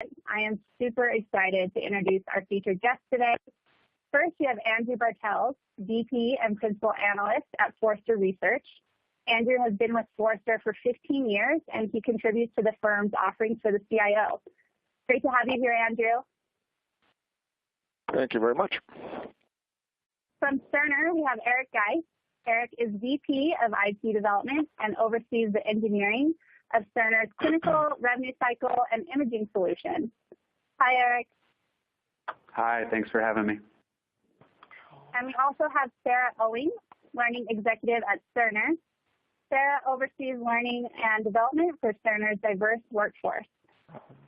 I am super excited to introduce our featured guest today. First, we have Andrew Bartels, VP and Principal Analyst at Forrester Research. Andrew has been with Forrester for 15 years, and he contributes to the firm's offerings for the CIO. Great to have you here, Andrew. Thank you very much. From Cerner, we have Eric Geis. Eric is VP of IT Development and oversees the engineering of Cerner's clinical, revenue cycle, and imaging solutions. Hi, Eric. Hi, thanks for having me. And we also have Sarah Owing, Learning Executive at Cerner. Sarah oversees learning and development for Cerner's diverse workforce.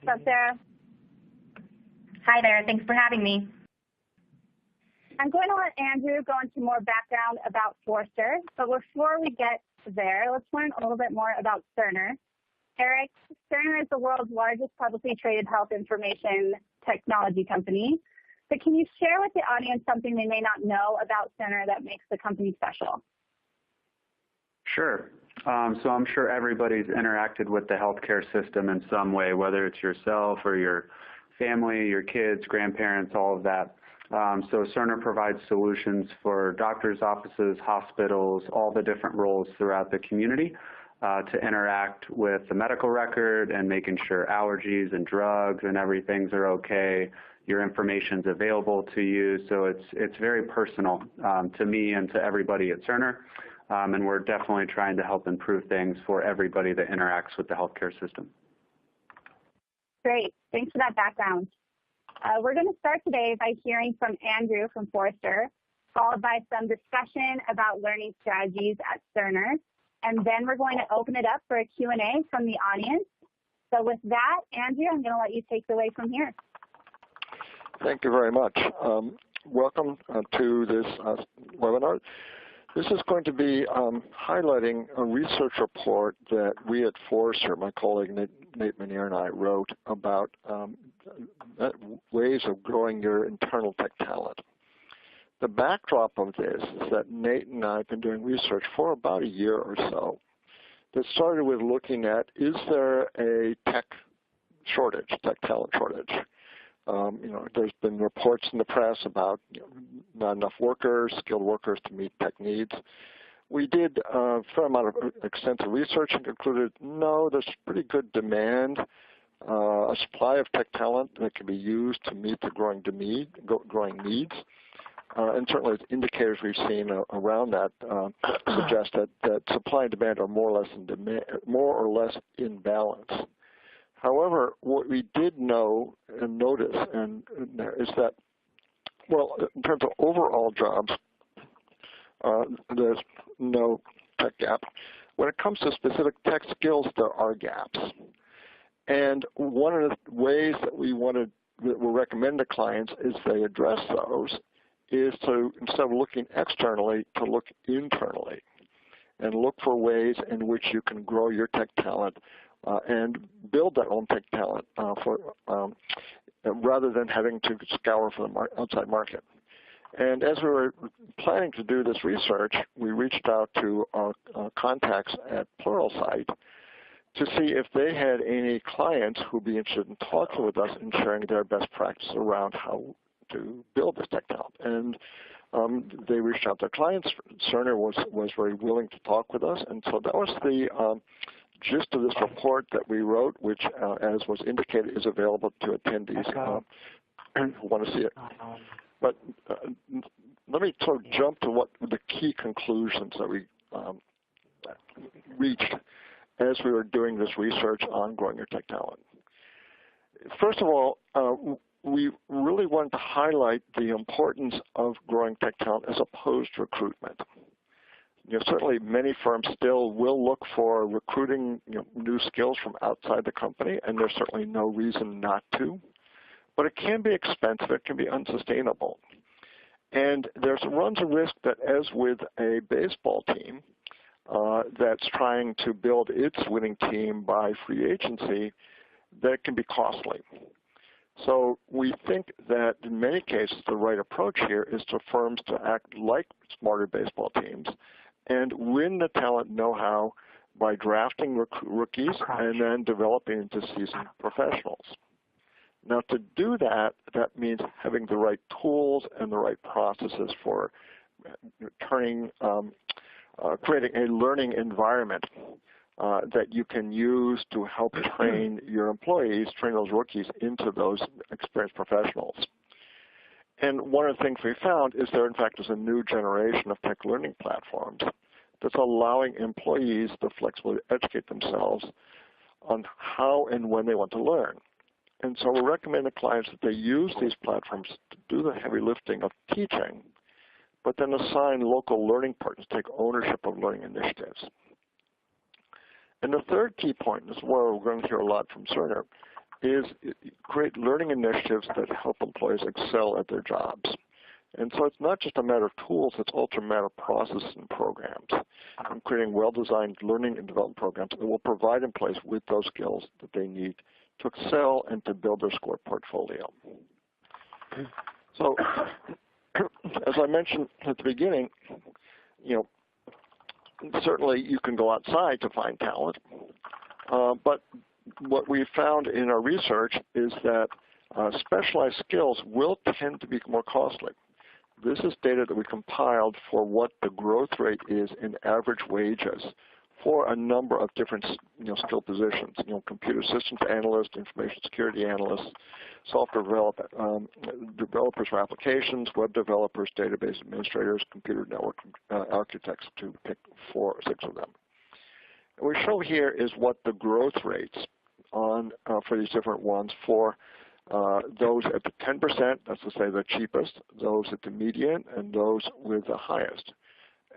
What's up, Sarah? Hi there. Thanks for having me. I'm going to let Andrew go into more background about Forrester, but before we get there, let's learn a little bit more about Cerner. Eric, Cerner is the world's largest publicly traded health information technology company, but can you share with the audience something they may not know about Cerner that makes the company special? Sure. So I'm sure everybody's interacted with the healthcare system in some way, whether it's yourself or your family, your kids, grandparents, all of that. So Cerner provides solutions for doctors' offices, hospitals, all the different roles throughout the community to interact with the medical record and making sure allergies and drugs and everything's are okay. Your information's available to you, so it's very personal to me and to everybody at Cerner. And we're definitely trying to help improve things for everybody that interacts with the healthcare system. Great. Thanks for that background. We're going to start today by hearing from Andrew from Forrester, followed by some discussion about learning strategies at Cerner, and then we're going to open it up for a Q&A from the audience. So with that, Andrew, I'm going to let you take it away from here. Thank you very much. Welcome to this webinar. This is going to be highlighting a research report that we at Forrester, my colleague Nate Manier and I, wrote about ways of growing your internal tech talent. The backdrop of this is that Nate and I have been doing research for about a year or so that started with looking at, is there a tech talent shortage? There's been reports in the press about not enough workers, skilled workers to meet tech needs. We did a fair amount of extensive research and concluded, no, there's pretty good demand, a supply of tech talent that can be used to meet the growing needs. And certainly the indicators we've seen around that suggest that supply and demand are more or less in balance. However, what we did know and notice is that, well, in terms of overall jobs, there's no tech gap. When it comes to specific tech skills, there are gaps. And one of the ways that we recommend to clients is they address those is to, instead of looking externally, to look internally and look for ways in which you can grow your tech talent and build that own tech talent rather than having to scour for the outside market. And as we were planning to do this research, we reached out to our contacts at Pluralsight to see if they had any clients who would be interested in talking with us and sharing their best practice around how to build this tech talent. And they reached out to their clients. Cerner was very willing to talk with us, and so that was the gist of this report that we wrote, which, as was indicated, is available to attendees who want to see it. But let me sort of jump to what the key conclusions that we reached as we were doing this research on growing your tech talent. First of all, we really wanted to highlight the importance of growing tech talent as opposed to recruitment. Certainly many firms still will look for recruiting new skills from outside the company, and there's certainly no reason not to. But it can be expensive, it can be unsustainable. And there's runs a risk that, as with a baseball team that's trying to build its winning team by free agency, that can be costly. So we think that in many cases the right approach here is for firms to act like smarter baseball teams and win the talent know-how by drafting rookies and then developing into seasoned professionals. Now, to do that, that means having the right tools and the right processes for creating a learning environment that you can use to help train your employees, train those rookies into those experienced professionals. And one of the things we found is there, in fact, is a new generation of tech learning platforms that's allowing employees the flexibility to educate themselves on how and when they want to learn. And so we recommend to clients that they use these platforms to do the heavy lifting of teaching, but then assign local learning partners, take ownership of learning initiatives. And the third key point, this is where we're going to hear a lot from Cerner, is create learning initiatives that help employees excel at their jobs. And so it's not just a matter of tools, it's also a matter of processes and programs. And creating well-designed learning and development programs that will provide employees with those skills that they need to excel and to build their score portfolio. So, as I mentioned at the beginning, certainly you can go outside to find talent, but what we found in our research is that specialized skills will tend to be more costly. This is data that we compiled for what the growth rate is in average wages for a number of different skill positions, computer systems analysts, information security analysts, software developers for applications, web developers, database administrators, computer network architects, to pick 4 or 6 of them. And we show here is what the growth rates on for these different ones for those at the 10%, that's to say the cheapest, those at the median, and those with the highest.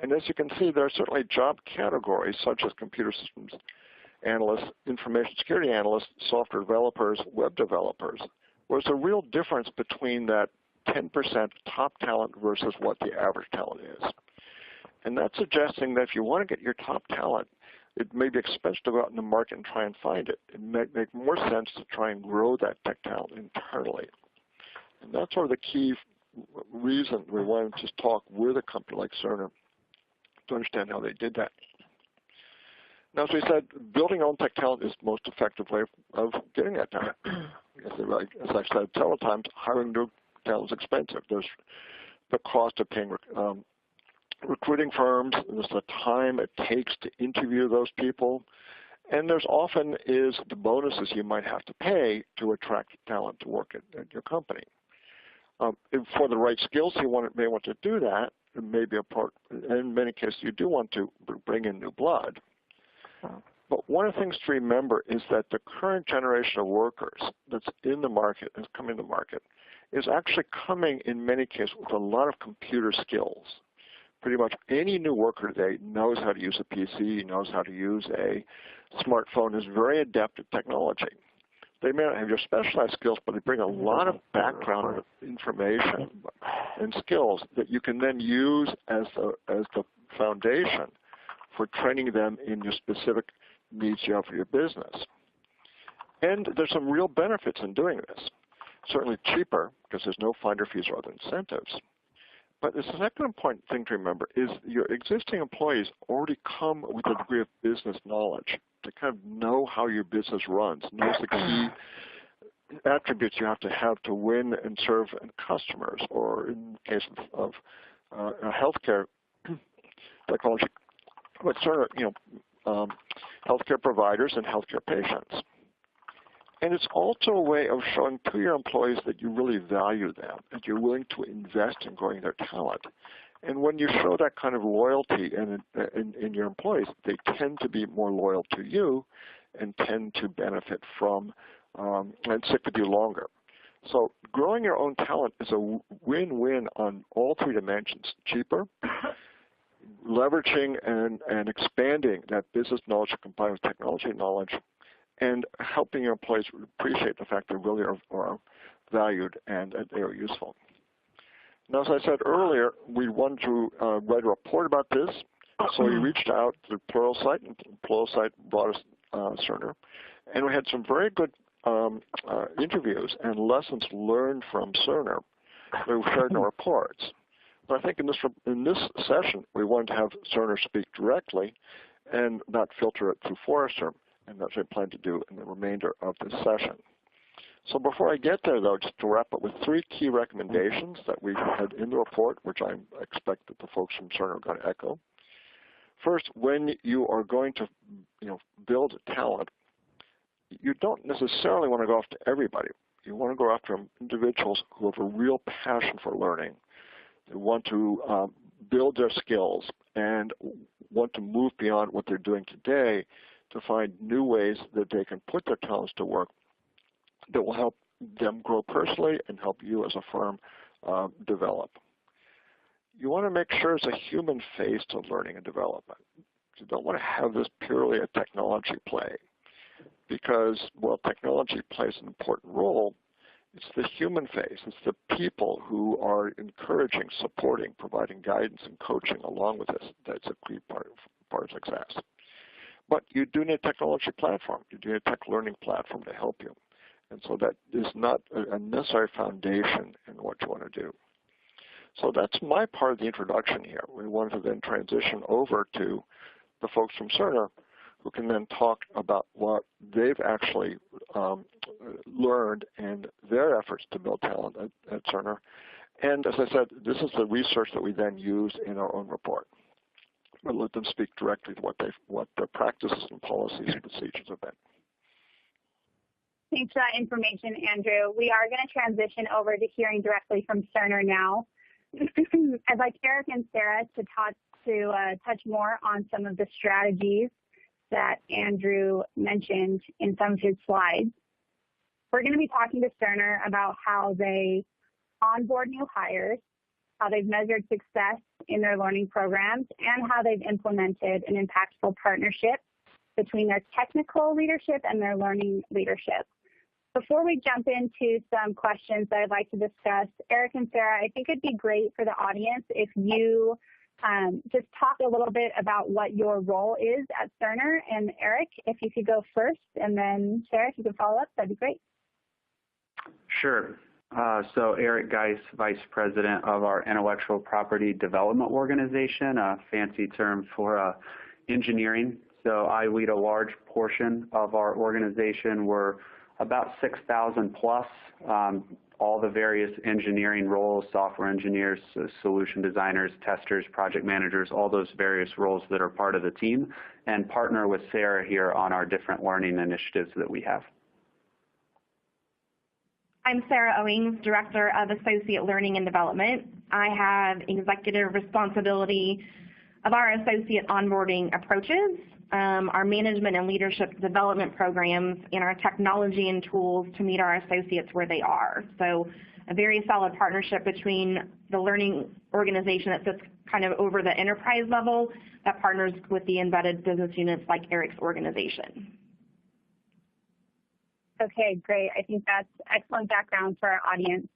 And as you can see, there are certainly job categories such as computer systems analysts, information security analysts, software developers, web developers, where there's a real difference between that 10% top talent versus what the average talent is. And that's suggesting that if you want to get your top talent, it may be expensive to go out in the market and try and find it. It may make more sense to try and grow that tech talent internally. And that's sort of the key reason we wanted to just talk with a company like Cerner to understand how they did that. Now, as we said, building your own tech talent is the most effective way of getting that talent. As I've said several times, hiring new talent is expensive. There's the cost of paying recruiting firms, there's the time it takes to interview those people, and there's often is the bonuses you might have to pay to attract talent to work at your company. For the right skills, you may want to do that. It may be a part, in many cases, you do want to bring in new blood. But one of the things to remember is that the current generation of workers that's in the market, that's coming to the market, is actually coming, in many cases, with a lot of computer skills. Pretty much any new worker today knows how to use a PC, knows how to use a smartphone, is very adept at technology. They may not have your specialized skills, but they bring a lot of background information and skills that you can then use as the foundation for training them in your specific needs you have for your business. And there's some real benefits in doing this. Certainly cheaper, because there's no finder fees or other incentives. But the second important thing to remember is your existing employees already come with a degree of business knowledge to kind of know how your business runs, knows the key attributes you have to win and serve customers, or in the case of healthcare technology, but Cerner, healthcare providers and healthcare patients. And it's also a way of showing to your employees that you really value them, that you're willing to invest in growing their talent. And when you show that kind of loyalty in your employees, they tend to be more loyal to you and tend to benefit from and stick with you longer. So growing your own talent is a win-win on all 3 dimensions: cheaper, leveraging and expanding that business knowledge combined with technology knowledge, and helping your employees appreciate the fact they really are valued and they are useful. Now, as I said earlier, we wanted to write a report about this, so we reached out to Pluralsight, and Pluralsight brought us Cerner, and we had some very good interviews and lessons learned from Cerner that we shared in our reports. But I think in this session, we wanted to have Cerner speak directly and not filter it through Forrester, and that's what I plan to do in the remainder of this session. So before I get there, though, just to wrap up with 3 key recommendations that we had in the report, which I expect that the folks from Cerner are going to echo. First, when you are going to build talent, you don't necessarily want to go after everybody. You want to go after individuals who have a real passion for learning. They want to build their skills and want to move beyond what they're doing today to find new ways that they can put their talents to work that will help them grow personally and help you as a firm develop. You want to make sure it's a human face to learning and development. You don't want to have this purely a technology play because, while technology plays an important role, it's the human face. It's the people who are encouraging, supporting, providing guidance and coaching along with this. That's a key part of success. But you do need a technology platform. You do need a tech learning platform to help you. And so that is not a necessary foundation in what you want to do. So that's my part of the introduction here. We want to then transition over to the folks from Cerner who can then talk about what they've actually learned and their efforts to build talent at Cerner. And as I said, this is the research that we then use in our own report. We'll let them speak directly to what their practices and policies and procedures have been. Thanks for that information, Andrew. We are going to transition over to hearing directly from Cerner now. I'd like Eric and Sarah to touch more on some of the strategies that Andrew mentioned in some of his slides. We're going to be talking to Cerner about how they onboard new hires, how they've measured success in their learning programs, and how they've implemented an impactful partnership between their technical leadership and their learning leadership. Before we jump into some questions that I'd like to discuss, Eric and Sarah, I think it'd be great for the audience if you just talk a little bit about what your role is at Cerner. And Eric, if you could go first, and then Sarah, if you could follow up, that'd be great. Sure. So Eric Geis, Vice President of our Intellectual Property Development Organization, a fancy term for engineering. So I lead a large portion of our organization. We're about 6,000 plus, all the various engineering roles, software engineers, solution designers, testers, project managers, all those various roles that are part of the team, and partner with Sarah here on our different learning initiatives that we have. I'm Sarah Owings, Director of Associate Learning and Development. I have executive responsibility of our associate onboarding approaches, our management and leadership development programs, and our technology and tools to meet our associates where they are. So a very solid partnership between the learning organization that sits kind of over the enterprise level that partners with the embedded business units like Eric's organization. Okay, great. I think that's excellent background for our audience.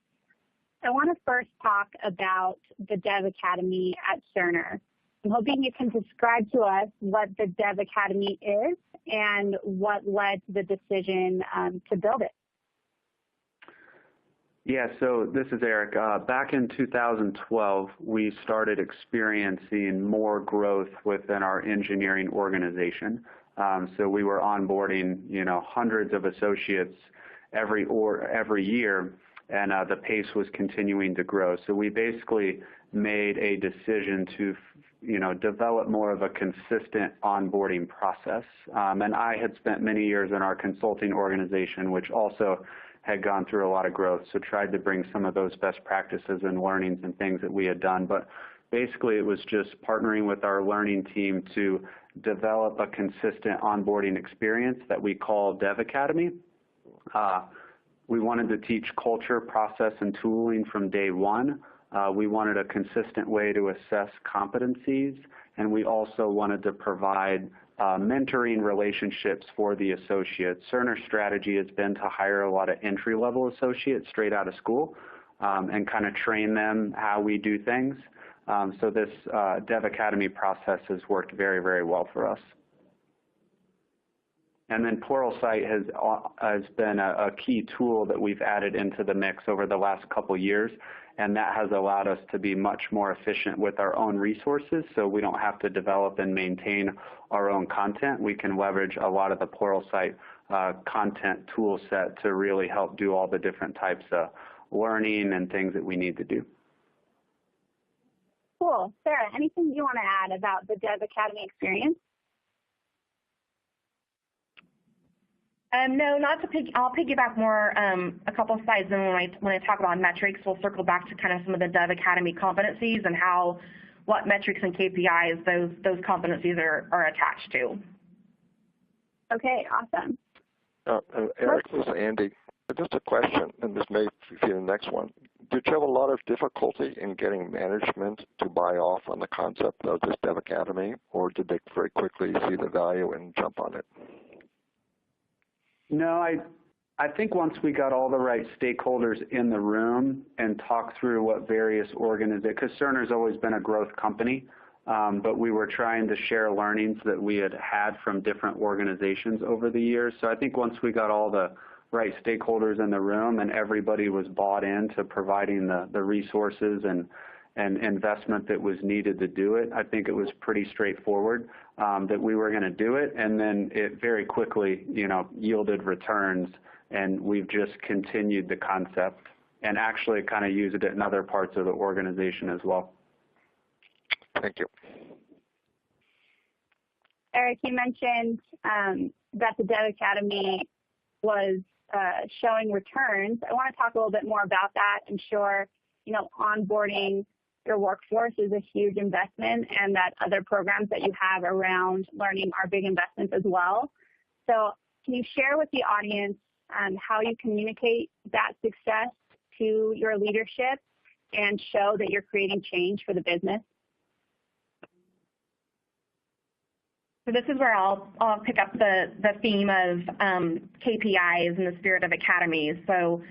I want to first talk about the Dev Academy at Cerner. I'm hoping you can describe to us what the Dev Academy is and what led to the decision to build it. Yeah, so this is Eric. Back in 2012, we started experiencing more growth within our engineering organization. So we were onboarding, hundreds of associates every year, and the pace was continuing to grow. So we basically made a decision to, develop more of a consistent onboarding process. And I had spent many years in our consulting organization, which also had gone through a lot of growth. So tried to bring some of those best practices and learnings and things that we had done. But basically, it was just partnering with our learning team to develop a consistent onboarding experience that we call Dev Academy. We wanted to teach culture, process, and tooling from day one. We wanted a consistent way to assess competencies, and we also wanted to provide mentoring relationships for the associates. Cerner's strategy has been to hire a lot of entry-level associates straight out of school and kind of train them how we do things. So this Dev Academy process has worked very, very well for us. And then Pluralsight has been a key tool that we've added into the mix over the last couple years, and that has allowed us to be much more efficient with our own resources, so we don't have to develop and maintain our own content. We can leverage a lot of the Pluralsight content tool set to really help do all the different types of learning and things that we need to do. Cool. Sarah, anything you want to add about the Dev Academy experience? No, not to I'll piggyback more a couple of slides, and when I talk about metrics, we'll circle back to kind of some of the Dev Academy competencies and what metrics and KPIs those competencies are attached to. Okay, awesome. Eric, this is Andy. Just a question, and this may be the next one. Did you have a lot of difficulty in getting management to buy off on the concept of this Dev Academy, or did they very quickly see the value and jump on it? No, I think once we got all the right stakeholders in the room and talked through what various organizations, because Cerner's always been a growth company, but we were trying to share learnings that we had from different organizations over the years. So I think once we got all the right stakeholders in the room and everybody was bought into providing the resources and investment that was needed to do it, I think it was pretty straightforward that we were going to do it, and then it very quickly, yielded returns, and we've just continued the concept and actually kind of used it in other parts of the organization as well. Thank you. Eric, you mentioned that the Dev Academy was showing returns. I want to talk a little bit more about that. I'm sure, onboarding your workforce is a huge investment, and that other programs that you have around learning are big investments as well. So can you share with the audience how you communicate that success to your leadership and show that you're creating change for the business? So this is where I'll pick up the theme of KPIs in the spirit of academies. So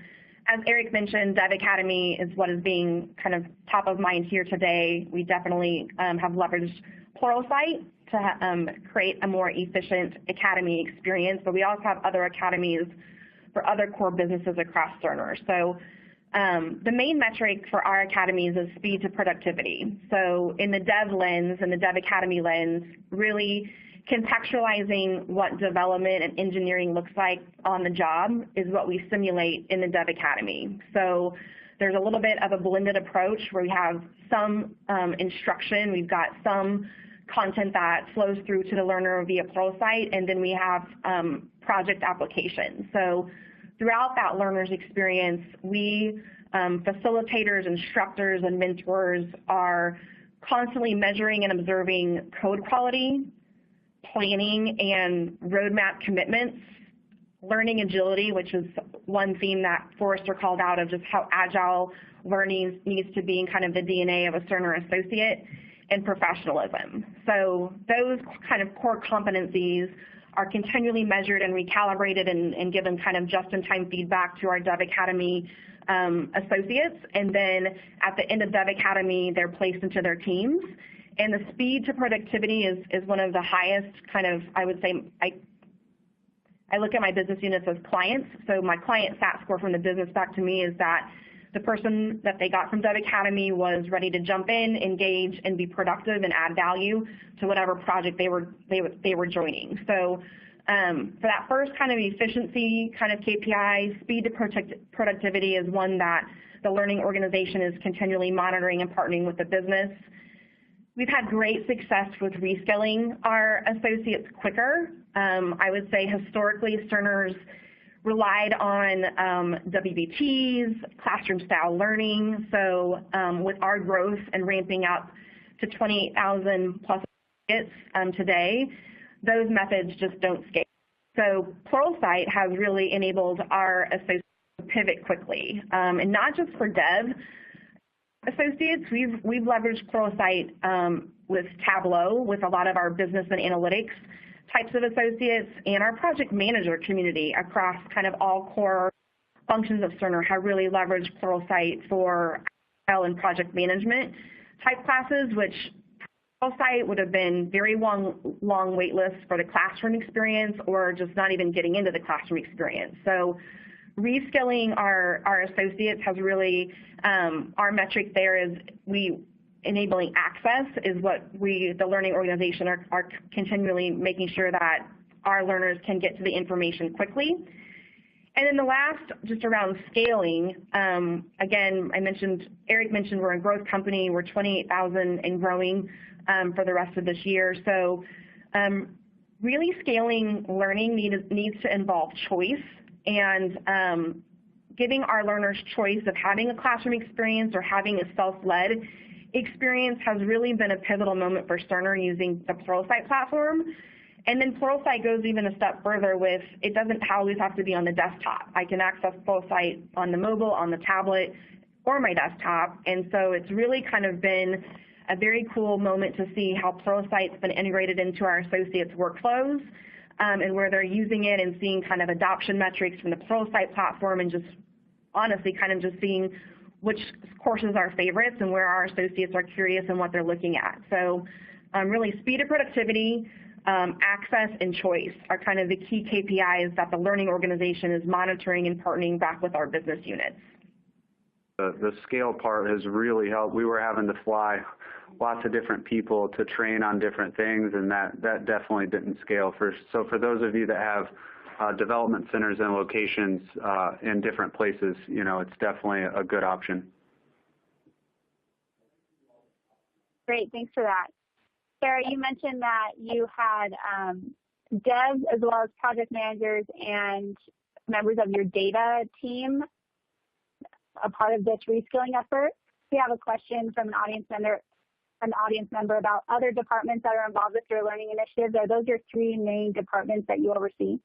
as Eric mentioned, Dev Academy is what is being kind of top of mind here today. We definitely have leveraged Pluralsight to create a more efficient academy experience, but we also have other academies for other core businesses across Cerner. So the main metric for our academies is speed to productivity. So in the Dev lens and the Dev Academy lens, really contextualizing what development and engineering looks like on the job is what we simulate in the Dev Academy. So there's a little bit of a blended approach where we have some instruction, we've got some content that flows through to the learner via Pluralsight, and then we have project applications. So throughout that learner's experience, we facilitators, instructors, and mentors are constantly measuring and observing code quality, planning and roadmap commitments, learning agility, which is one theme that Forrester called out of just how agile learning needs to be in kind of the DNA of a Cerner associate, and professionalism. So those kind of core competencies are continually measured and recalibrated and given kind of just-in-time feedback to our Dev Academy associates. And then at the end of Dev Academy, they're placed into their teams. And the speed to productivity is one of the highest kind of, I would say, I look at my business units as clients. So my client SAT score from the business back to me is that the person that they got from Dev Academy was ready to jump in, engage, and be productive and add value to whatever project they were joining. So for that first kind of efficiency kind of KPI, speed to productivity is one that the learning organization is continually monitoring and partnering with the business. We've had great success with reskilling our associates quicker. I would say historically Cerner's relied on WBTs, classroom-style learning. So with our growth and ramping up to 28,000 plus associates today, those methods just don't scale. So Pluralsight has really enabled our associates to pivot quickly, and not just for Dev associates. We've leveraged Pluralsight with Tableau with a lot of our business and analytics types of associates, and our project manager community across kind of all core functions of Cerner have really leveraged Pluralsight for agile and project management type classes, which Pluralsight would have been very long wait lists for the classroom experience or just not even getting into the classroom experience. So reskilling our associates has really, our metric there is enabling access is what the learning organization are continually making sure that our learners can get to the information quickly. And then the last, just around scaling, again, Eric mentioned we're a growth company. We're 28,000 and growing for the rest of this year. So really scaling learning needs to involve choice, and giving our learners choice of having a classroom experience or having a self-led experience has really been a pivotal moment for Cerner using the Pluralsight platform. And then Pluralsight goes even a step further with, it doesn't always have to be on the desktop. I can access Pluralsight on the mobile, on the tablet, or my desktop. And so it's really kind of been a very cool moment to see how Pluralsight's been integrated into our associates' workflows, and where they're using it and seeing kind of adoption metrics from the Pluralsight platform, and just honestly kind of just seeing which courses are favorites and where our associates are curious and what they're looking at. So really speed of productivity, access, and choice are kind of the key KPIs that the learning organization is monitoring and partnering back with our business units. The scale part has really helped. We were having to fly lots of different people to train on different things, and that definitely didn't scale. So for those of you that have development centers and locations in different places, it's definitely a good option. Great, thanks for that. Sarah, you mentioned that you had devs as well as project managers and members of your data team a part of this reskilling effort. We have a question from an audience member about other departments that are involved with your learning initiatives. Are those your three main departments that you oversee?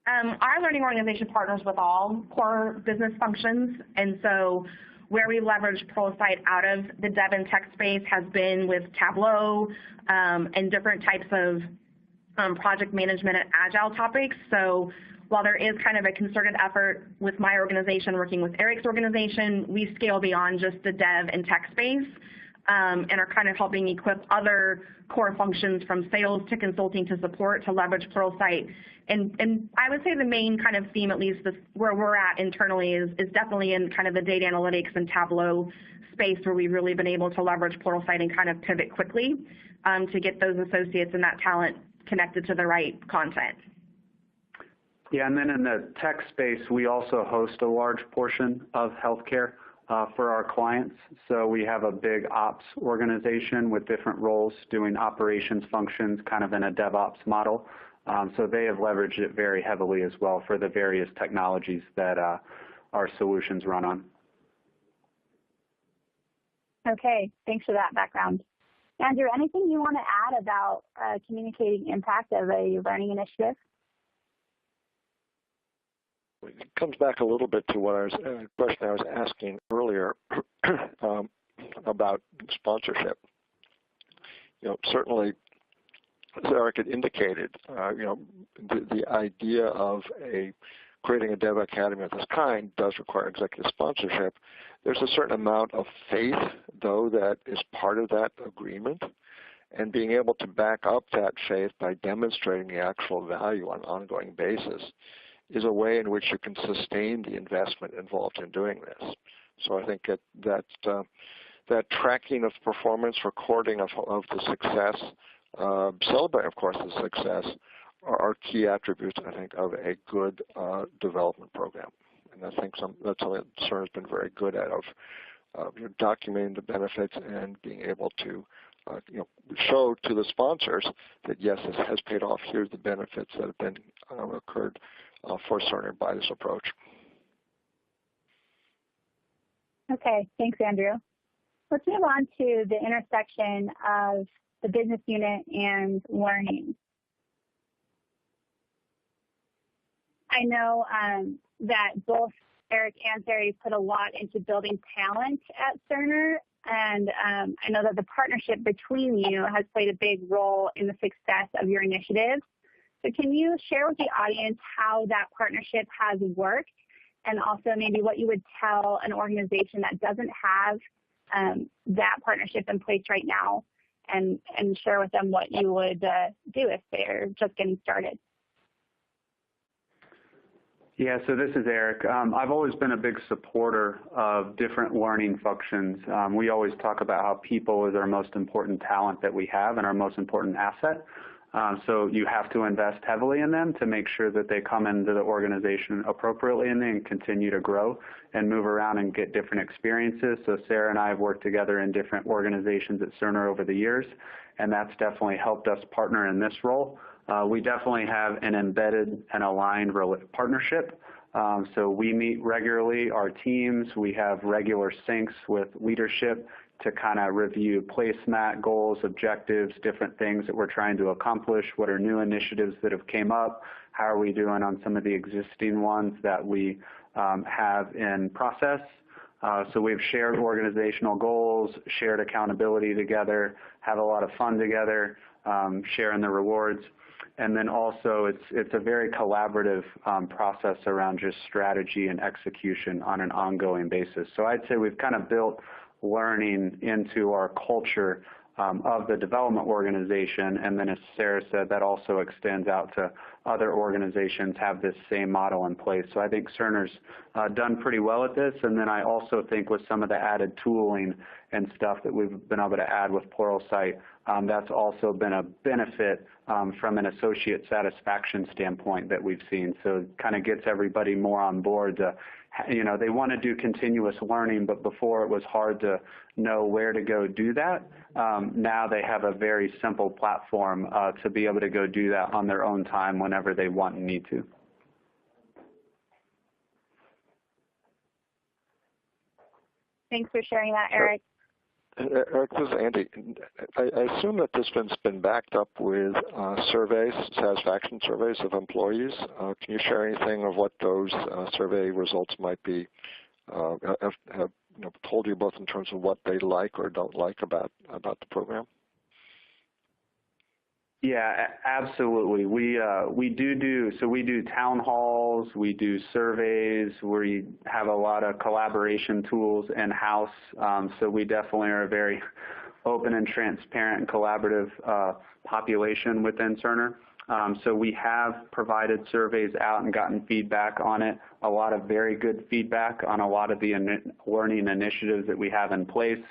Our learning organization partners with all core business functions, and so where we leverage Pluralsight out of the dev and tech space has been with Tableau and different types of project management and agile topics. So while there is kind of a concerted effort with my organization working with Eric's organization, we scale beyond just the dev and tech space and are kind of helping equip other core functions from sales to consulting to support to leverage Pluralsight. And I would say the main kind of theme, at least where we're at internally, is definitely in kind of the data analytics and Tableau space, where we've really been able to leverage Pluralsight and kind of pivot quickly to get those associates and that talent connected to the right content. Yeah, and then in the tech space, we also host a large portion of healthcare for our clients. So we have a big ops organization with different roles doing operations functions, kind of in a DevOps model. So they have leveraged it very heavily as well for the various technologies that our solutions run on. Okay, thanks for that background. Andrew, anything you want to add about communicating impact of a learning initiative? It comes back a little bit to what question I was asking earlier about sponsorship. Certainly, as Eric had indicated, the idea of creating a Dev Academy of this kind does require executive sponsorship. There's a certain amount of faith, though, that is part of that agreement, and being able to back up that faith by demonstrating the actual value on an ongoing basis is a way in which you can sustain the investment involved in doing this. So I think that tracking of performance, recording of the success, celebrating, of course, the success, are key attributes, I think, of a good development program. And I think that's something that Cerner has been very good at, of documenting the benefits and being able to show to the sponsors that, yes, this has paid off. Here's the benefits that have been occurred for Cerner by this approach. Okay, thanks, Andrew. Let's move on to the intersection of the business unit and learning. I know that both Eric and Terry put a lot into building talent at Cerner, and I know that the partnership between you has played a big role in the success of your initiatives. So can you share with the audience how that partnership has worked, and also maybe what you would tell an organization that doesn't have that partnership in place right now, and share with them what you would do if they're just getting started? Yeah, so this is Eric. I've always been a big supporter of different learning functions. We always talk about how people is our most important talent that we have and our most important asset. So you have to invest heavily in them to make sure that they come into the organization appropriately and then continue to grow and move around and get different experiences. So Sarah and I have worked together in different organizations at Cerner over the years, and that's definitely helped us partner in this role. We definitely have an embedded and aligned partnership. So we meet regularly, our teams. We have regular syncs with leadership to kind of review placemat, goals, objectives, different things that we're trying to accomplish, what are new initiatives that have came up, how are we doing on some of the existing ones that we have in process. So we've shared organizational goals, shared accountability together, have a lot of fun together, sharing the rewards. And then also it's a very collaborative process around just strategy and execution on an ongoing basis. So I'd say we've kind of built learning into our culture of the development organization, and then as Sarah said, that also extends out to other organizations have this same model in place. So I think Cerner's done pretty well at this, and then I also think with some of the added tooling and stuff that we've been able to add with Pluralsight, that's also been a benefit from an associate satisfaction standpoint that we've seen. So it kind of gets everybody more on board to, you know, they want to do continuous learning, but before it was hard to know where to go do that. Now they have a very simple platform to be able to go do that on their own time whenever they want and need to. Thanks for sharing that, Eric. Eric, this is Andy. I assume that this has been backed up with surveys, satisfaction surveys of employees. Can you share anything of what those survey results might be? Have told you both in terms of what they like or don't like about the program? Yeah, absolutely. We do town halls, we do surveys, we have a lot of collaboration tools in-house. So we definitely are a very open and transparent and collaborative population within Cerner. So we have provided surveys out and gotten feedback on it, a lot of very good feedback on a lot of the learning initiatives that we have in place,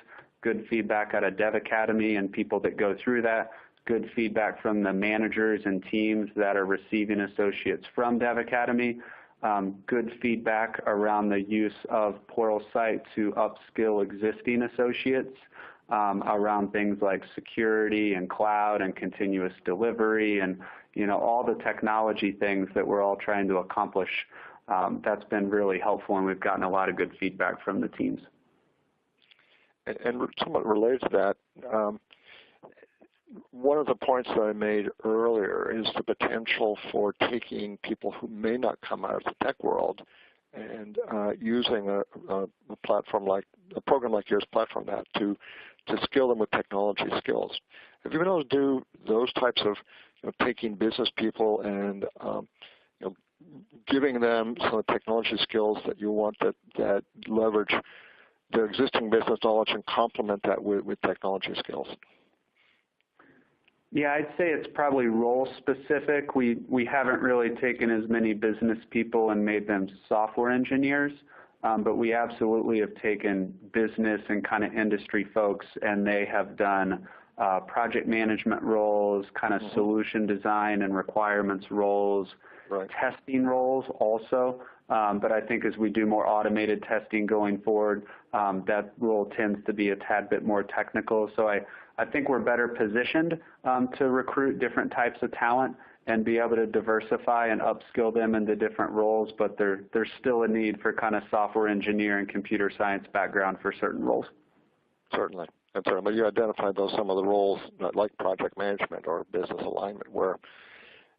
good feedback out of Dev Academy and people that go through that, good feedback from the managers and teams that are receiving associates from Dev Academy, good feedback around the use of Pluralsight to upskill existing associates around things like security and cloud and continuous delivery and all the technology things that we're all trying to accomplish. That's been really helpful, and we've gotten a lot of good feedback from the teams. And somewhat related to that, one of the points that I made earlier is the potential for taking people who may not come out of the tech world and using a platform like a program like yours, platform that to skill them with technology skills. Have you been able to do those types of taking business people and giving them some of the technology skills that you want that leverage their existing business knowledge and complement that with technology skills? Yeah, I'd say it's probably role specific. We haven't really taken as many business people and made them software engineers, but we absolutely have taken business and kind of industry folks, and they have done project management roles, kind of solution design and requirements roles, testing roles also. But I think as we do more automated testing going forward, that role tends to be a tad bit more technical. So I think we're better positioned to recruit different types of talent and be able to diversify and upskill them into different roles, but there's still a need for kind of software engineer and computer science background for certain roles. Certainly. And certainly you identified some of the roles like project management or business alignment where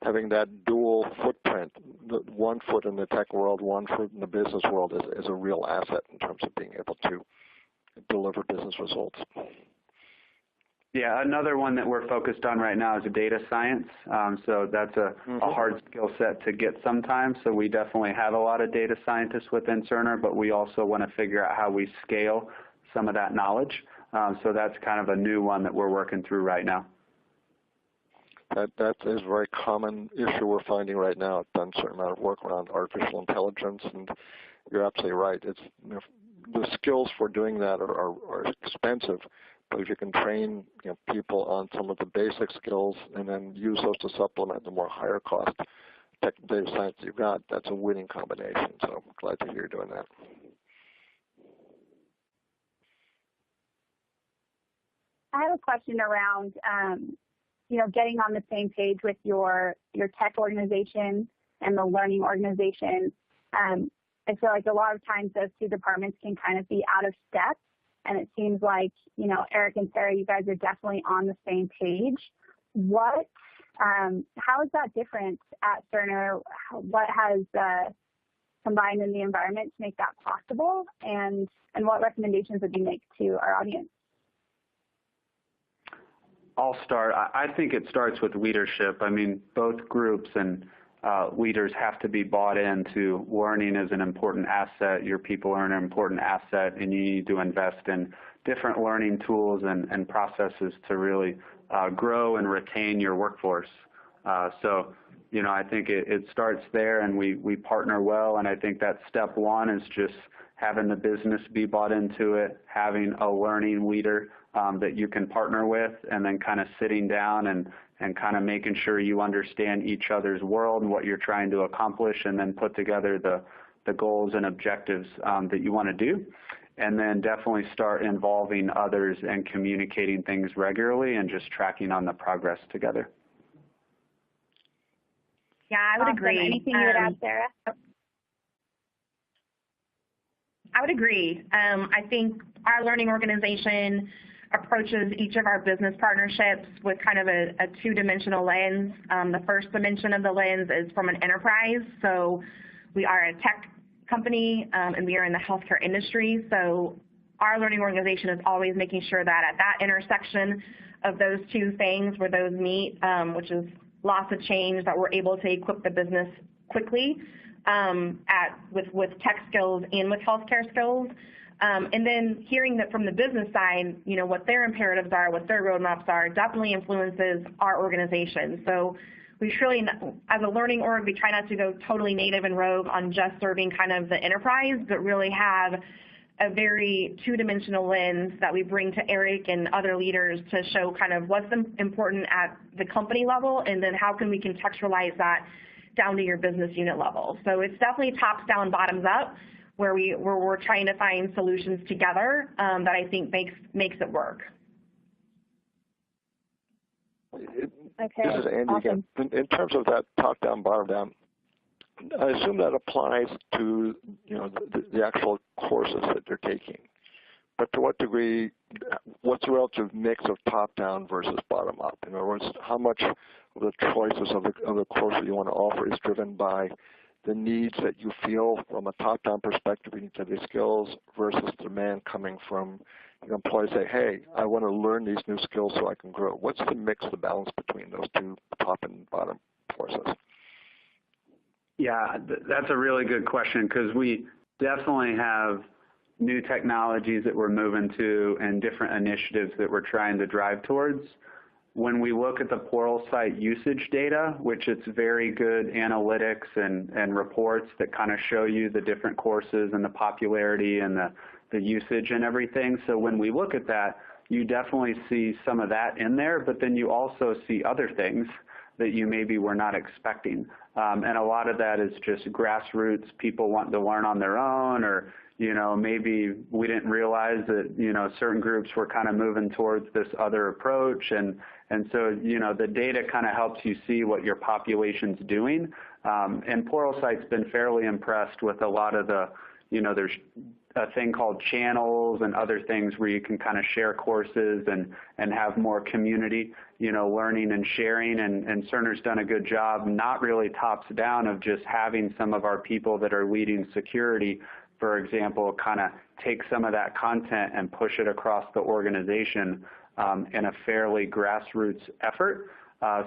having that dual footprint, one foot in the tech world, one foot in the business world is a real asset in terms of being able to deliver business results. Yeah, another one that we're focused on right now is data science. So that's a hard skill set to get sometimes. So we definitely have a lot of data scientists within Cerner, but we also want to figure out how we scale some of that knowledge. So that's kind of a new one that we're working through right now. That is a very common issue we're finding right now. I've done a certain amount of work around artificial intelligence, and you're absolutely right. It's the skills for doing that are expensive, but if you can train people on some of the basic skills and then use those to supplement the more higher cost data science you've got, that's a winning combination. So I'm glad to hear you're doing that. I have a question around, getting on the same page with your tech organization and the learning organization. I feel like a lot of times those two departments can kind of be out of step, and it seems like, Eric and Sarah, you guys are definitely on the same page. How is that different at Cerner? What has combined in the environment to make that possible, and what recommendations would you make to our audience? I'll start. I think it starts with leadership. I mean, both groups and leaders have to be bought into learning as an important asset. Your people are an important asset, and you need to invest in different learning tools and processes to really grow and retain your workforce. So, I think it starts there, and we partner well, and I think that step one is just having the business be bought into it, having a learning leader that you can partner with, and then kind of sitting down and kind of making sure you understand each other's world and what you're trying to accomplish, and then put together the goals and objectives that you want to do. And then definitely start involving others and communicating things regularly and just tracking on the progress together. Yeah, I would agree. Anything you would add, Sarah? I would agree. I think our learning organization approaches each of our business partnerships with kind of a two-dimensional lens. The first dimension of the lens is from an enterprise. So we are a tech company, and we are in the healthcare industry. So our learning organization is always making sure that at that intersection of those two things where those meet, which is lots of change, that we're able to equip the business quickly with tech skills and with healthcare skills. And then hearing that from the business side, what their imperatives are, what their roadmaps are, definitely influences our organization. So we truly, as a learning org, we try not to go totally native and rogue on just serving kind of the enterprise, but really have a very two-dimensional lens that we bring to Eric and other leaders to show kind of what's important at the company level, and then how can we contextualize that down to your business unit level. So it's definitely tops down, bottoms up, where we're trying to find solutions together that I think makes it work. Okay. This is Andy awesome. again. In terms of that top down, bottom down, I assume that applies to the actual courses that they're taking. But to what degree, what's the relative mix of top down versus bottom up? In other words, how much of the choices of the course that you want to offer is driven by the needs that you feel from a top-down perspective in each of these skills versus demand coming from employees say, hey, I want to learn these new skills so I can grow. What's the mix, the balance between those two top and bottom forces? Yeah, that's a really good question, because we definitely have new technologies that we're moving to and different initiatives that we're trying to drive towards. When we look at the Pluralsight usage data, which it's very good analytics and reports that kind of show you the different courses and the popularity and the usage and everything. So when we look at that, you definitely see some of that in there, but then you also see other things that you maybe were not expecting. And a lot of that is just grassroots, people wanting to learn on their own, or maybe we didn't realize that, certain groups were kind of moving towards this other approach. And so, the data kind of helps you see what your population's doing. And Pluralsight's been fairly impressed with a lot of the, there's a thing called channels and other things where you can kind of share courses and have more community, learning and sharing. And Cerner's done a good job, not really tops down, of just having some of our people that are leading security, for example, kind of take some of that content and push it across the organization in a fairly grassroots effort.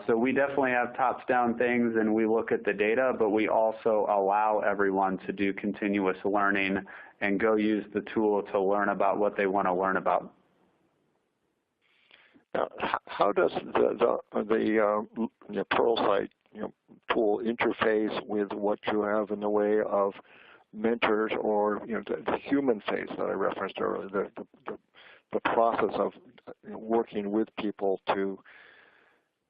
So we definitely have tops-down things, and we look at the data, but we also allow everyone to do continuous learning and go use the tool to learn about what they want to learn about. Now, how does the Pluralsight tool interface with what you have in the way of mentors, or the human face that I referenced earlier, the process of working with people to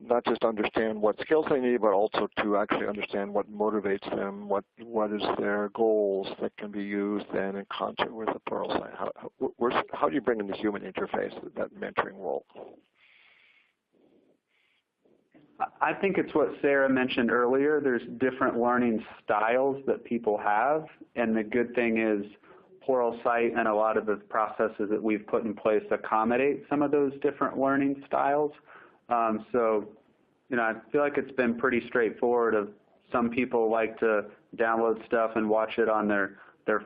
not just understand what skills they need, but also to actually understand what motivates them, what is their goals that can be used then in concert with the Pluralsight. How do you bring in the human interface, that mentoring role? I think it's what Sarah mentioned earlier. There's different learning styles that people have, and the good thing is Pluralsight and a lot of the processes that we've put in place accommodate some of those different learning styles. So, I feel like it's been pretty straightforward. Some people like to download stuff and watch it on their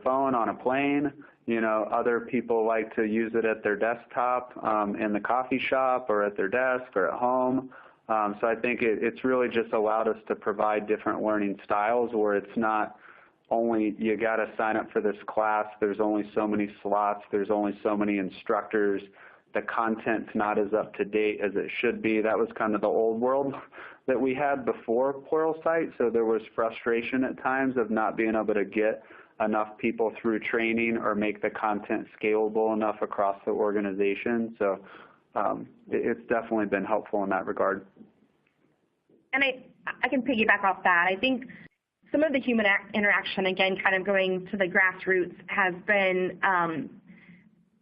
phone on a plane. Other people like to use it at their desktop in the coffee shop or at their desk or at home. So I think it's really just allowed us to provide different learning styles where it's not only you got to sign up for this class, there's only so many slots, there's only so many instructors, the content's not as up to date as it should be. That was kind of the old world that we had before Pluralsight, so there was frustration at times of not being able to get enough people through training or make the content scalable enough across the organization. So it's definitely been helpful in that regard. And I can piggyback off that. I think some of the human interaction, again, kind of going to the grassroots, has been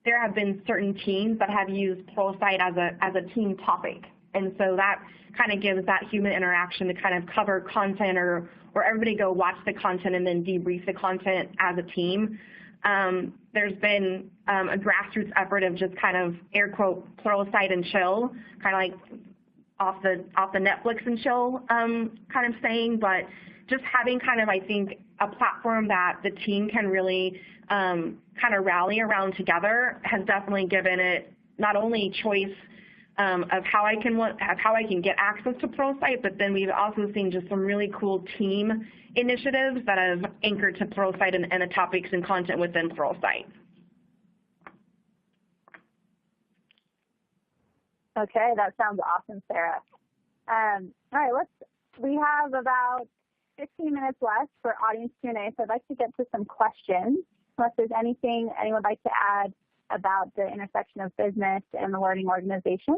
there have been certain teams that have used Pluralsight as a team topic. And so that kind of gives that human interaction to kind of cover content or everybody go watch the content and then debrief the content as a team. There's been a grassroots effort of just kind of air quote Pluralsight and chill, kind of like off the Netflix and chill kind of saying, but just having kind of, I think, a platform that the team can really kind of rally around together has definitely given it not only choice of how I can get access to Pluralsight, but then we've also seen just some really cool team initiatives that have anchored to Pluralsight and the topics and content within Pluralsight. Okay, that sounds awesome, Sarah. All right, we have about 15 minutes left for audience Q&A, so I'd like to get to some questions, unless there's anything anyone would like to add about the intersection of business and the learning organization.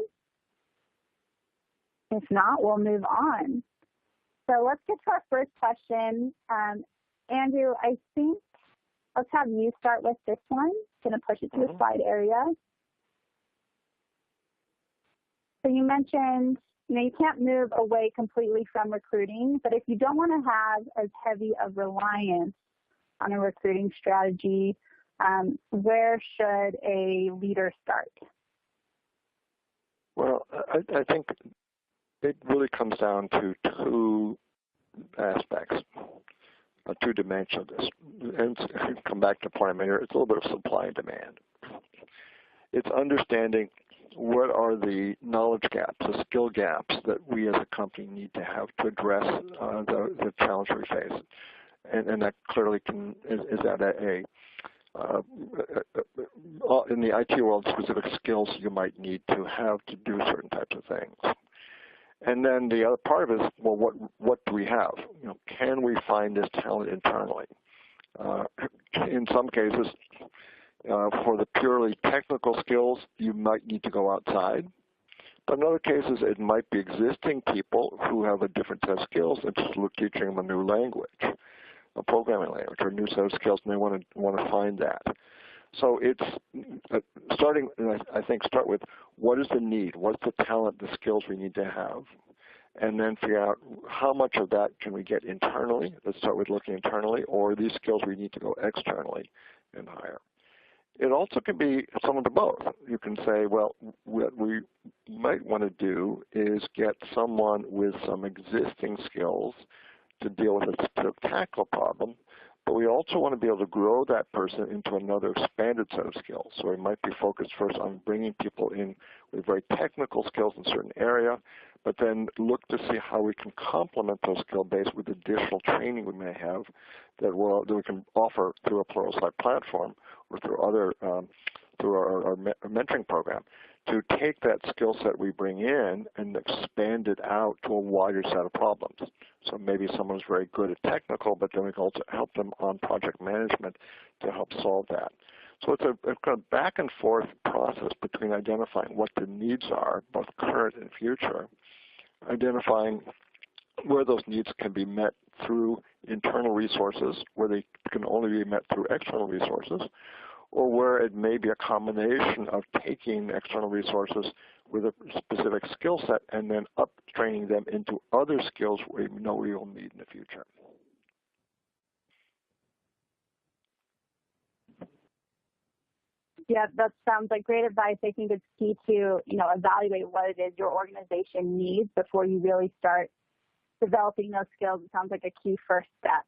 If not, we'll move on. So let's get to our first question. Andrew, I think let's have you start with this one. I'm going to push it to the slide area. So you mentioned, you can't move away completely from recruiting, but if you don't want to have as heavy of reliance on a recruiting strategy, where should a leader start? Well, I think it really comes down to two aspects, two dimensions of this. And come back to point here, it's a little bit of supply and demand. It's understanding what are the knowledge gaps, the skill gaps that we as a company need to have to address the challenge we face. And that clearly is at in the IT world, specific skills you might need to have to do certain types of things. And then the other part of it is, well, what do we have? Can we find this talent internally? In some cases, for the purely technical skills, you might need to go outside. But in other cases, it might be existing people who have a different set of skills and just teaching them a new language, a programming language, or a new set of skills, and they want to find that. So it's starting, I think, start with what is the need, what's the talent, the skills we need to have, and then figure out how much of that can we get internally. Let's start with looking internally, or these skills we need to go externally and hire. It also can be some of the both. You can say, well, what we might want to do is get someone with some existing skills to deal with a specific tackle problem, but we also want to be able to grow that person into another expanded set of skills. So we might be focused first on bringing people in with very technical skills in a certain area, but then look to see how we can complement those skill base with additional training we may have that we can offer through a Pluralsight platform or through other through our mentoring program, to take that skill set we bring in and expand it out to a wider set of problems. So maybe someone's very good at technical, but then we can also help them on project management to help solve that. So it's a kind of back and forth process between identifying what the needs are, both current and future, identifying where those needs can be met through internal resources, where they can only be met through external resources, or where it may be a combination of taking external resources with a specific skill set and then up-training them into other skills we know we will need in the future. Yeah, that sounds like great advice. I think it's key to, evaluate what it is your organization needs before you really start developing those skills. It sounds like a key first step.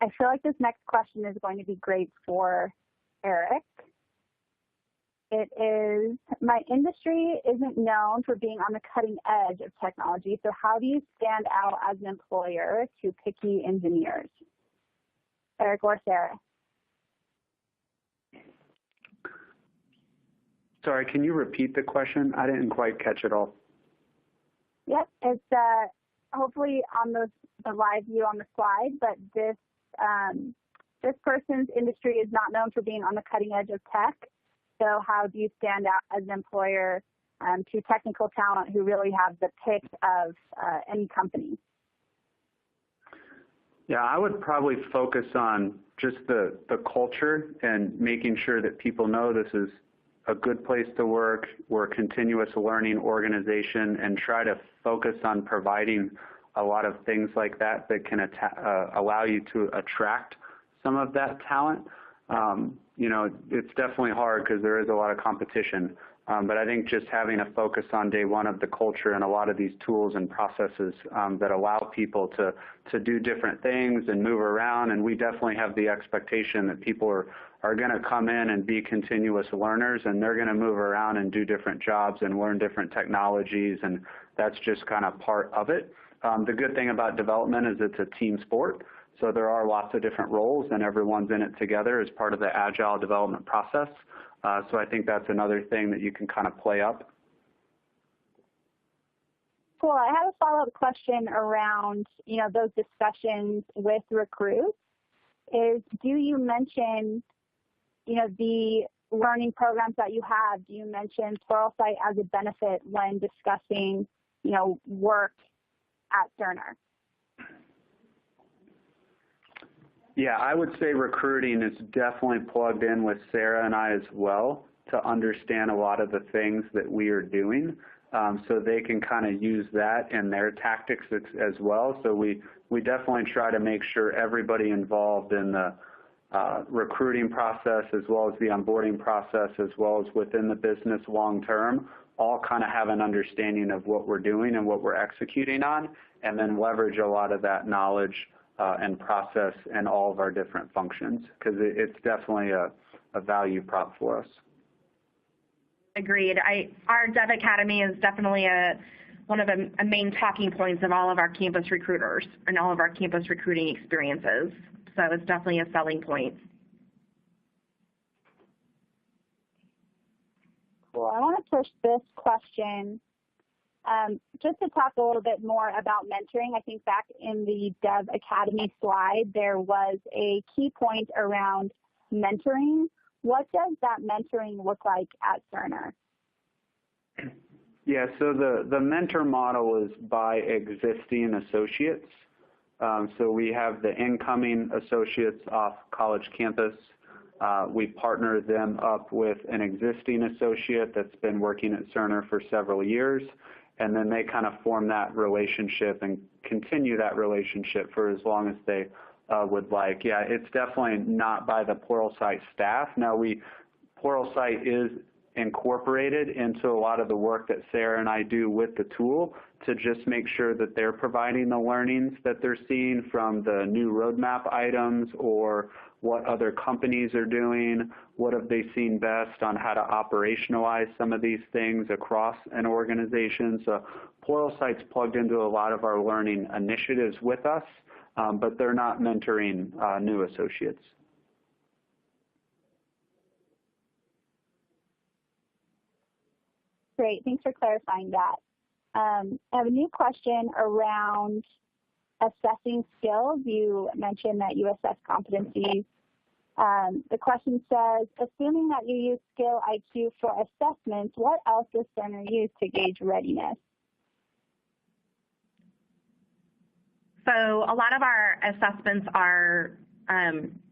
I feel like this next question is going to be great for Eric. It is, my industry isn't known for being on the cutting edge of technology, so how do you stand out as an employer to picky engineers? Eric or Sarah? Sorry, can you repeat the question? I didn't quite catch it all. Yep, it's hopefully on the live view on the slide, but this person's industry is not known for being on the cutting edge of tech. So how do you stand out as an employer to technical talent who really have the pick of any company? Yeah, I would probably focus on just the culture and making sure that people know this is a good place to work. We're a continuous learning organization, and try to focus on providing a lot of things like that that can allow you to attract some of that talent. It's definitely hard because there is a lot of competition, but I think just having a focus on day one of the culture and a lot of these tools and processes that allow people to do different things and move around, and we definitely have the expectation that people are going to come in and be continuous learners, and they're going to move around and do different jobs and learn different technologies, and that's just kind of part of it. The good thing about development is it's a team sport, so there are lots of different roles, and everyone's in it together as part of the agile development process. So I think that's another thing that you can kind of play up. Cool. I have a follow-up question around, those discussions with recruits. Do you mention, the learning programs that you have? Do you mention Pluralsight as a benefit when discussing, work at Cerner? Yeah, I would say recruiting is definitely plugged in with Sarah and I as well to understand a lot of the things that we are doing, so they can kind of use that in their tactics as well. So we definitely try to make sure everybody involved in the recruiting process, as well as the onboarding process, as well as within the business long term, all kind of have an understanding of what we're doing and what we're executing on, and then leverage a lot of that knowledge and process in all of our different functions, because it's definitely a value prop for us. Agreed. Our Dev Academy is definitely one of the main talking points of all of our campus recruiters and all of our campus recruiting experiences. So it's definitely a selling point. Cool. I want to push this question just to talk a little bit more about mentoring. I think back in the Dev Academy slide, there was a key point around mentoring. What does that mentoring look like at Cerner? Yeah, so the mentor model is by existing associates. So we have the incoming associates off college campus. We partner them up with an existing associate that's been working at Cerner for several years, and then they kind of form that relationship and continue that relationship for as long as they would like. Yeah, it's definitely not by the Pluralsight staff. Now, Pluralsight is incorporated into a lot of the work that Sarah and I do with the tool to just make sure that they're providing the learnings that they're seeing from the new roadmap items, or what other companies are doing, what have they seen best on how to operationalize some of these things across an organization. So Pluralsight's plugged into a lot of our learning initiatives with us, but they're not mentoring new associates. great. Thanks for clarifying that. I have a new question around assessing skills. You mentioned that you assess competencies. The question says, assuming that you use skill IQ for assessments, what else does Cerner use to gauge readiness? So a lot of our assessments are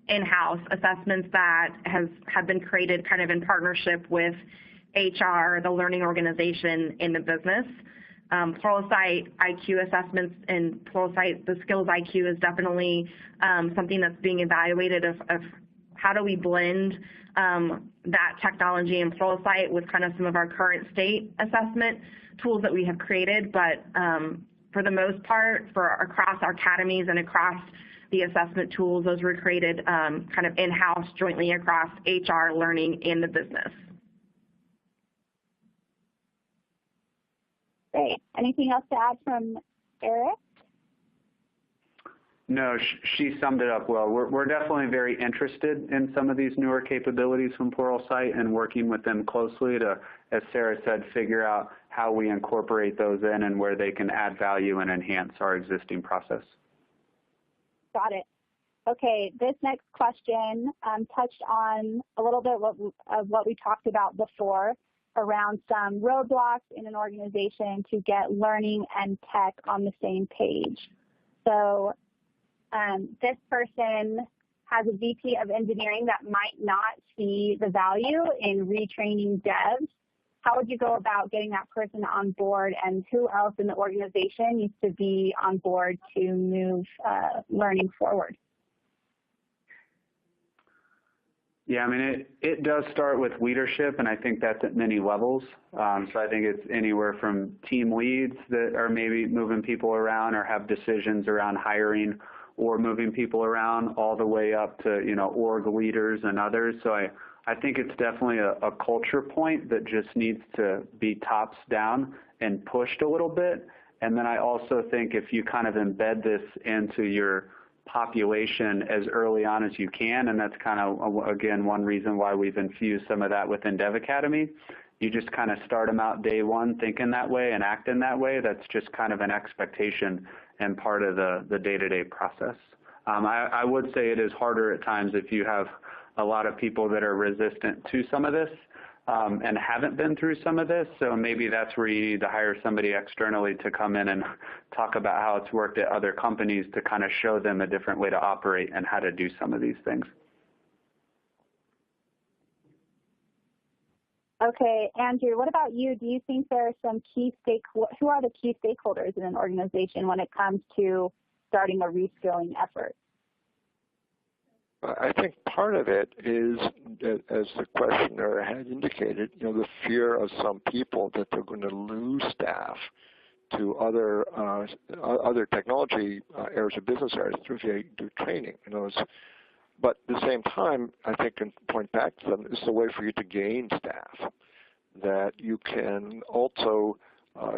in-house assessments that have been created kind of in partnership with HR, the learning organization in the business. Pluralsight IQ assessments and Pluralsight, the skills IQ is definitely something that's being evaluated of how do we blend that technology in Pluralsight with kind of some of our current state assessment tools that we have created. But for the most part, across our academies and across the assessment tools, those were created kind of in-house jointly across HR, learning, and the business. Great. Anything else to add from Eric? No, she summed it up well. We're definitely very interested in some of these newer capabilities from Pluralsight and working with them closely to, as Sarah said, figure out how we incorporate those in and where they can add value and enhance our existing process. Got it. Okay, this next question touched on a little bit of what we talked about before around some roadblocks in an organization to get learning and tech on the same page. So this person has a VP of engineering that might not see the value in retraining devs. How would you go about getting that person on board, and who else in the organization needs to be on board to move learning forward? Yeah, I mean, it does start with leadership, and I think that's at many levels. So I think it's anywhere from team leads that are maybe moving people around or have decisions around hiring or moving people around, all the way up to, org leaders and others. So I think it's definitely a culture point that just needs to be tops down and pushed a little bit. And then I also think if you kind of embed this into your population as early on as you can, and that's kind of, again, one reason why we've infused some of that within Dev Academy. You just kind of start them out day one thinking that way and acting that way. That's just kind of an expectation and part of the day-to-day process. I would say it is harder at times if you have a lot of people that are resistant to some of this and haven't been through some of this. So maybe that's where you need to hire somebody externally to come in and talk about how it's worked at other companies to kind of show them a different way to operate and how to do some of these things. Okay, Andrew, what about you? Do you think there are some who are the key stakeholders in an organization when it comes to starting a reskilling effort? I think part of it is, as the questioner had indicated, the fear of some people that they're going to lose staff to other technology areas of business areas through training. But at the same time, I think, and point back to them, it's a way for you to gain staff, that you can also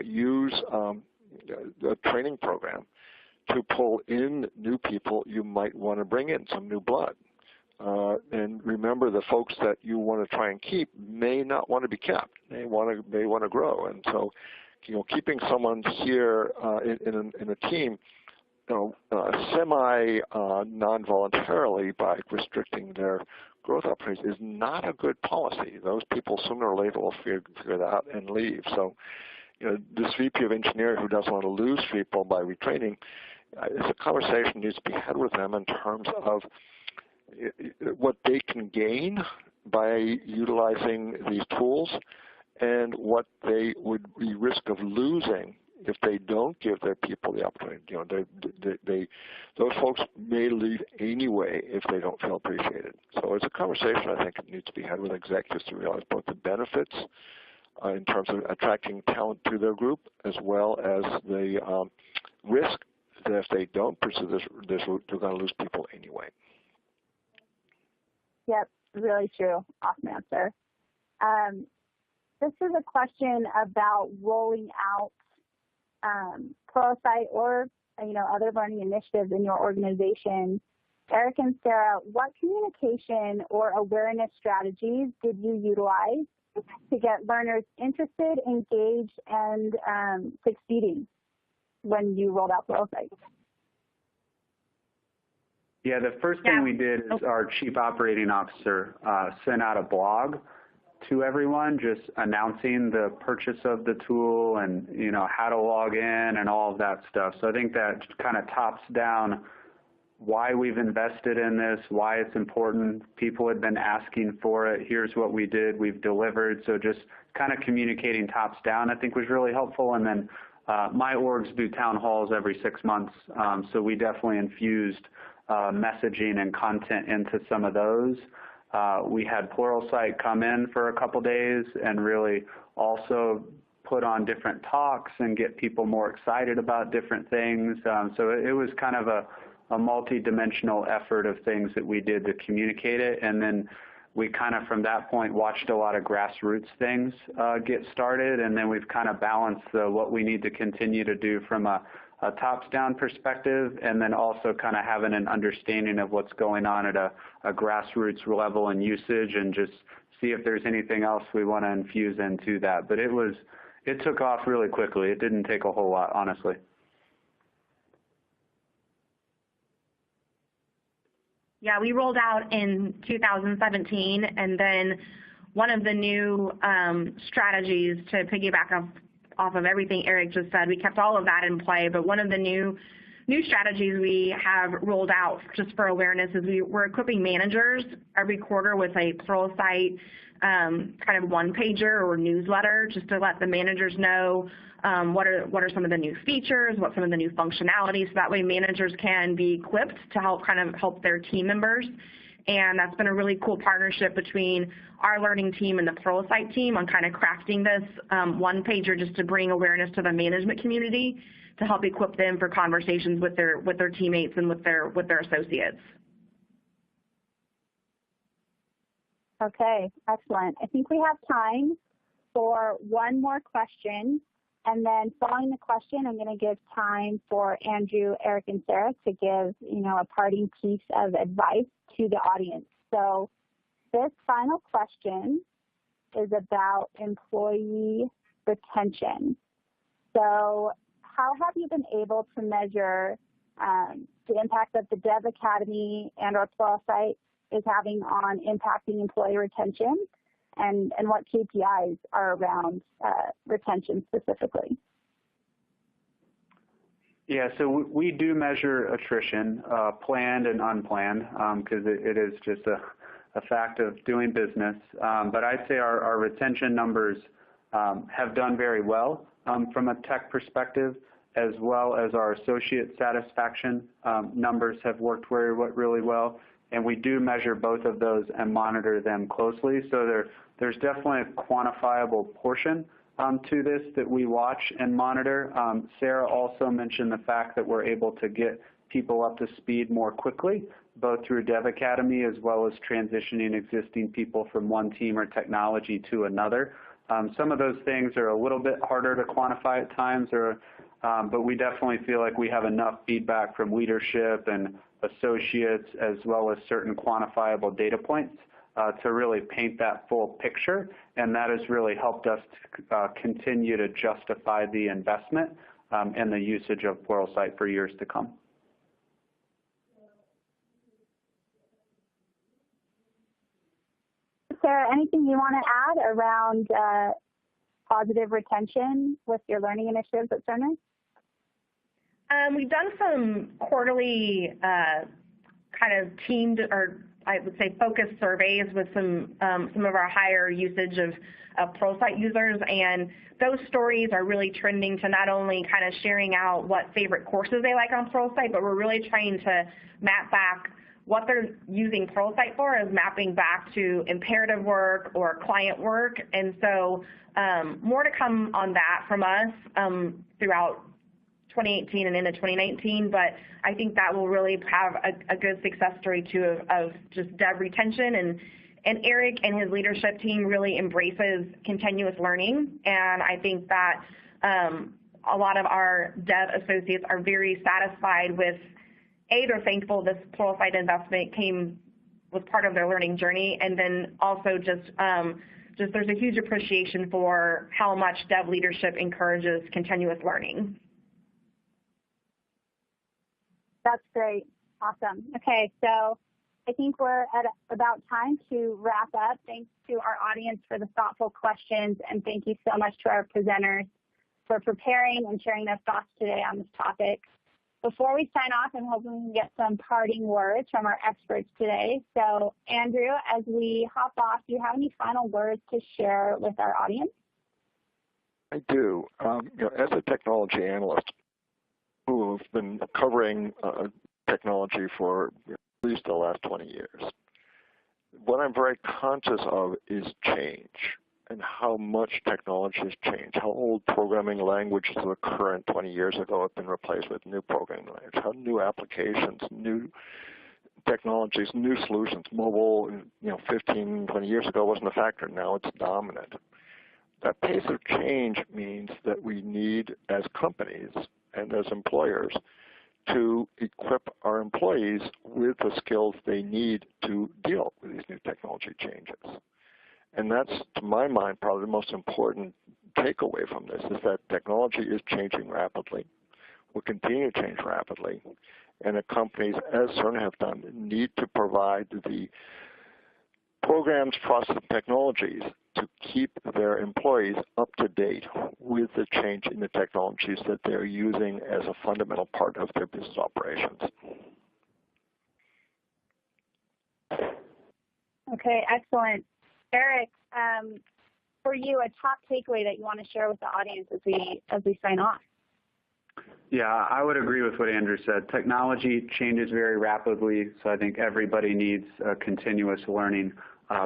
use a training program to pull in new people you might want to bring in, some new blood. And remember, the folks that you want to try and keep may not want to be kept. They want to grow. And so, keeping someone here in a team, semi non-voluntarily by restricting their growth opportunities is not a good policy. Those people sooner or later will figure that out and leave. So, this VP of engineering who doesn't want to lose people by retraining, it's a conversation that needs to be had with them in terms of what they can gain by utilizing these tools and what they would be risk of losing if they don't give their people the opportunity. Those folks may leave anyway if they don't feel appreciated. So it's a conversation I think it needs to be had with executives to realize both the benefits in terms of attracting talent to their group, as well as the risk that if they don't pursue this route, they're going to lose people anyway. Yep, really true. Awesome answer. This is a question about rolling out Pluralsight or other learning initiatives in your organization Eric and Sarah, what communication or awareness strategies did you utilize to get learners interested, engaged, and succeeding when you rolled out Pluralsight? Yeah, the first thing we did is our Chief Operating Officer sent out a blog to everyone just announcing the purchase of the tool and, you know, how to log in and all of that stuff. So I think that kind of tops down why we've invested in this, why it's important. People had been asking for it. Here's what we did. We've delivered. So just kind of communicating tops down, I think, was really helpful. And then my orgs do town halls every 6 months. So we definitely infused messaging and content into some of those. We had Pluralsight come in for a couple days and really also put on different talks and get people more excited about different things. So it was kind of a multi-dimensional effort of things that we did to communicate it. And then we kind of, from that point, watched a lot of grassroots things get started. And then we've kind of balanced what we need to continue to do from a tops-down perspective, and then also kind of having an understanding of what's going on at a grassroots level and usage, and just see if there's anything else we want to infuse into that. But it took off really quickly. It didn't take a whole lot, honestly. Yeah, we rolled out in 2017, and then one of the new strategies, to piggyback off of everything Eric just said, we kept all of that in play, but one of the new strategies we have rolled out just for awareness is we're equipping managers every quarter with a Pluralsight kind of one-pager or newsletter, just to let the managers know what are some of the new features, what some of the new functionalities, so that way managers can be equipped to help their team members. And that's been a really cool partnership between our learning team and the Pluralsight team on kind of crafting this one-pager just to bring awareness to the management community to help equip them for conversations with their teammates and with their associates. Okay, excellent. I think we have time for one more question. And then following the question, I'm going to give time for Andrew, Eric, and Sarah to give, a parting piece of advice to the audience. So this final question is about employee retention. So how have you been able to measure the impact that the Dev Academy and our Pluralsight is having on impacting employee retention? And what KPIs are around retention specifically? Yeah, so we do measure attrition, planned and unplanned, because it is just a fact of doing business. But I'd say our retention numbers have done very well from a tech perspective, as well as our associate satisfaction numbers have worked really well. And we do measure both of those and monitor them closely. So there's definitely a quantifiable portion to this that we watch and monitor. Sarah also mentioned the fact that we're able to get people up to speed more quickly, both through Dev Academy as well as transitioning existing people from one team or technology to another. Some of those things are a little bit harder to quantify at times, but we definitely feel like we have enough feedback from leadership and associates, as well as certain quantifiable data points to really paint that full picture, and that has really helped us to continue to justify the investment and the usage of Pluralsight for years to come. Sarah, anything you want to add around positive retention with your learning initiatives at Cerner? We've done some quarterly kind of teamed, or I would say focused surveys with some of our higher usage of Pluralsight users, and those stories are really trending to not only kind of sharing out what favorite courses they like on Pluralsight, but we're really trying to map back what they're using Pluralsight for as mapping back to imperative work or client work. And so more to come on that from us throughout 2018 and into 2019, but I think that will really have a good success story too of just dev retention, and Eric and his leadership team really embraces continuous learning, and I think that a lot of our dev associates are very satisfied with they're thankful this Pluralsight investment was part of their learning journey, and then also just there's a huge appreciation for how much dev leadership encourages continuous learning. That's great. Awesome. Okay, so I think we're at about time to wrap up. Thanks to our audience for the thoughtful questions, and thank you so much to our presenters for preparing and sharing their thoughts today on this topic. Before we sign off, I'm hoping we can get some parting words from our experts today. So, Andrew, as we hop off, do you have any final words to share with our audience? I do. As a technology analyst who have been covering technology for at least the last 20 years, what I'm very conscious of is change and how much technology has changed, how old programming languages that were current 20 years ago have been replaced with new programming language, how new applications, new technologies, new solutions, mobile, 15, 20 years ago wasn't a factor, now it's dominant. That pace of change means that we need, as companies and as employers, to equip our employees with the skills they need to deal with these new technology changes. And that's, to my mind, probably the most important takeaway from this, is that technology is changing rapidly, will continue to change rapidly, and that companies, as Cerner have done, need to provide the programs, process, and technologies to keep their employees up to date with the change in the technologies that they're using as a fundamental part of their business operations. Okay, excellent. Eric, for you, a top takeaway that you want to share with the audience as we sign off? Yeah, I would agree with what Andrew said. Technology changes very rapidly, so I think everybody needs a continuous learning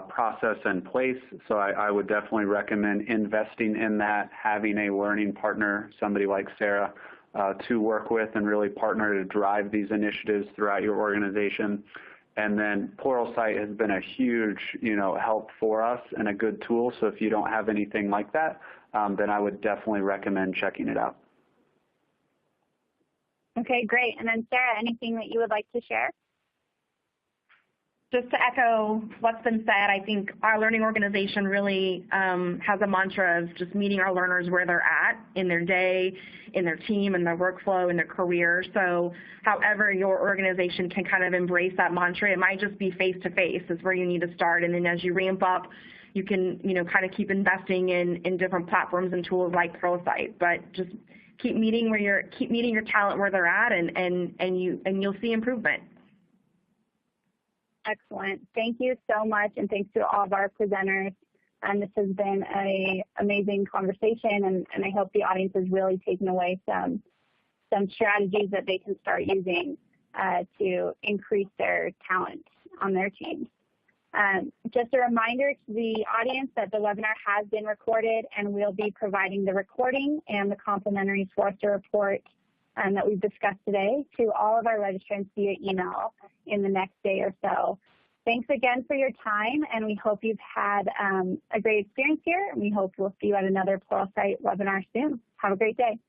process in place. So I would definitely recommend investing in that, having a learning partner, somebody like Sarah, to work with and really partner to drive these initiatives throughout your organization. And then Pluralsight has been a huge, help for us and a good tool. So if you don't have anything like that, then I would definitely recommend checking it out. Okay, great. And then Sarah, anything that you would like to share? Just to echo what's been said, I think our learning organization really has a mantra of just meeting our learners where they're at in their day, in their team, in their workflow, in their career. So however your organization can kind of embrace that mantra, it might just be face-to-face is where you need to start. And then as you ramp up, you can kind of keep investing in different platforms and tools like Pluralsight. But just keep meeting your talent where they're at, and you'll see improvement. Excellent. Thank you so much, and thanks to all of our presenters. And this has been an amazing conversation, and I hope the audience has really taken away some strategies that they can start using to increase their talent on their teams. Just a reminder to the audience that the webinar has been recorded, and we'll be providing the recording and the complimentary Forrester report that we've discussed today to all of our registrants via email in the next day or so. Thanks again for your time, and we hope you've had a great experience here, and we hope we'll see you at another Pluralsight webinar soon. Have a great day.